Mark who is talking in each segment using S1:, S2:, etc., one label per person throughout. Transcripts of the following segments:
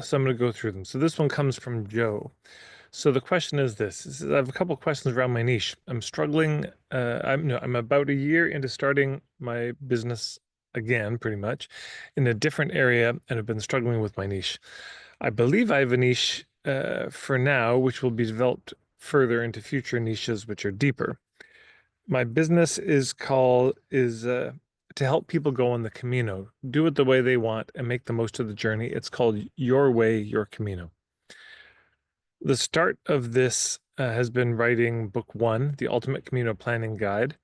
S1: So I'm going to go through them. So this one comes from Joe. So the question is this: I have a couple questions around my niche. I'm struggling. I'm about a year into starting my business again, pretty much, in a different area, and have been struggling with my niche. I believe I have a niche for now, which will be developed further into future niches, which are deeper. My business is to help people go on the Camino, do it the way they want, and make the most of the journey. It's called Your Way, Your Camino. The start of this has been writing book one, The Ultimate Camino Planning Guide,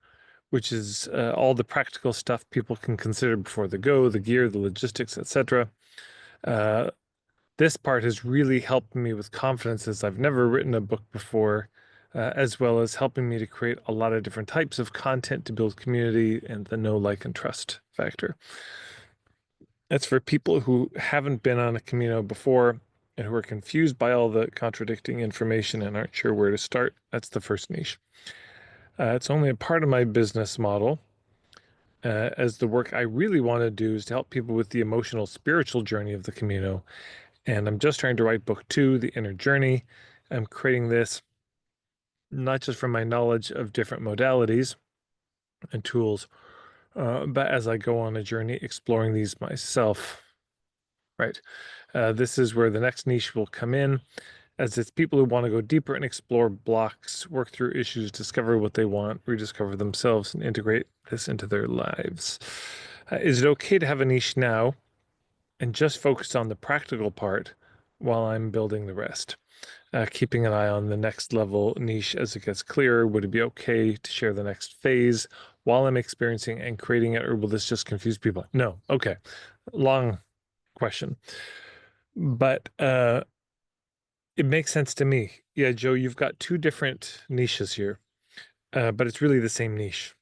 S1: which is all the practical stuff people can consider before they go, the gear, the logistics, etc. Uh, this part has really helped me with confidence as I've never written a book before, as well as helping me to create a lot of different types of content to build community and the know, like, and trust factor. It's for people who haven't been on a Camino before and who are confused by all the contradicting information and aren't sure where to start. That's the first niche. It's only a part of my business model, as the work I really want to do is to help people with the emotional, spiritual journey of the Camino. And I'm just trying to write book two, The Inner Journey. I'm creating this not just from my knowledge of different modalities and tools, but as I go on a journey exploring these myself. Right. This is where the next niche will come in, as it's people who want to go deeper and explore blocks, work through issues, discover what they want, rediscover themselves, and integrate this into their lives. Is it okay to have a niche now and just focus on the practical part while I'm building the rest? Keeping an eye on the next level niche as it gets clearer. Would it be okay to share the next phase while I'm experiencing and creating it, or will this just confuse people? No. Okay. Long question. But it makes sense to me. Yeah, Joe, you've got two different niches here, but it's really the same niche.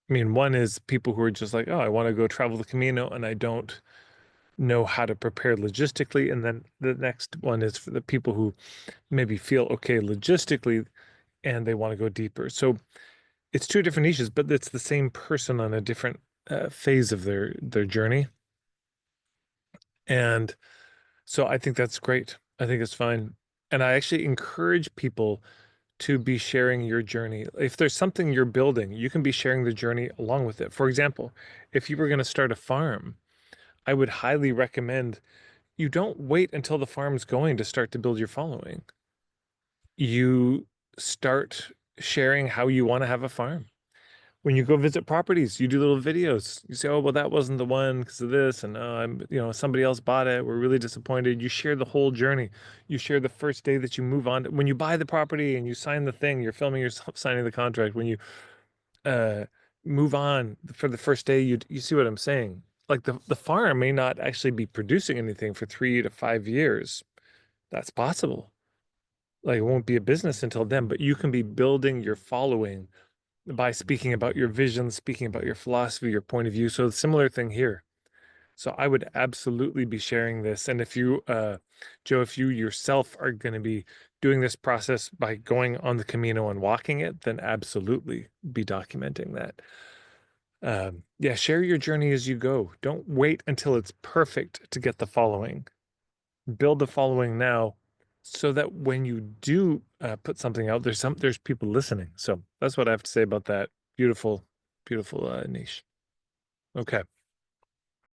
S1: I mean, one is people who are just like, oh, I want to go travel the Camino and I don't know how to prepare logistically. And then the next one is for the people who maybe feel okay logistically and they want to go deeper. So it's two different niches, but it's the same person on a different phase of their journey. And so I think that's great. I think it's fine. And I actually encourage people to be sharing your journey. If there's something you're building, you can be sharing the journey along with it. For example, if you were going to start a farm, I would highly recommend you don't wait until the farm's going to start to build your following. You start sharing how you want to have a farm. When you go visit properties, you do little videos. You say, "Oh, well, that wasn't the one because of this, and somebody else bought it. We're really disappointed." You share the whole journey. You share the first day that you move on. When you buy the property and you sign the thing, you're filming yourself signing the contract. When you uh, move on for the first day, you see what I'm saying? Like the farm may not actually be producing anything for 3 to 5 years. That's possible. Like it won't be a business until then, but you can be building your following by speaking about your vision, speaking about your philosophy, your point of view. So similar thing here. So I would absolutely be sharing this. And if you, Joe, if you yourself are going to be doing this process by going on the Camino and walking it, then absolutely be documenting that. Yeah, share your journey as you go. Don't wait until it's perfect to get the following. Build the following now so that when you do put something out, there's people listening. So that's what I have to say about that beautiful, beautiful niche. Okay.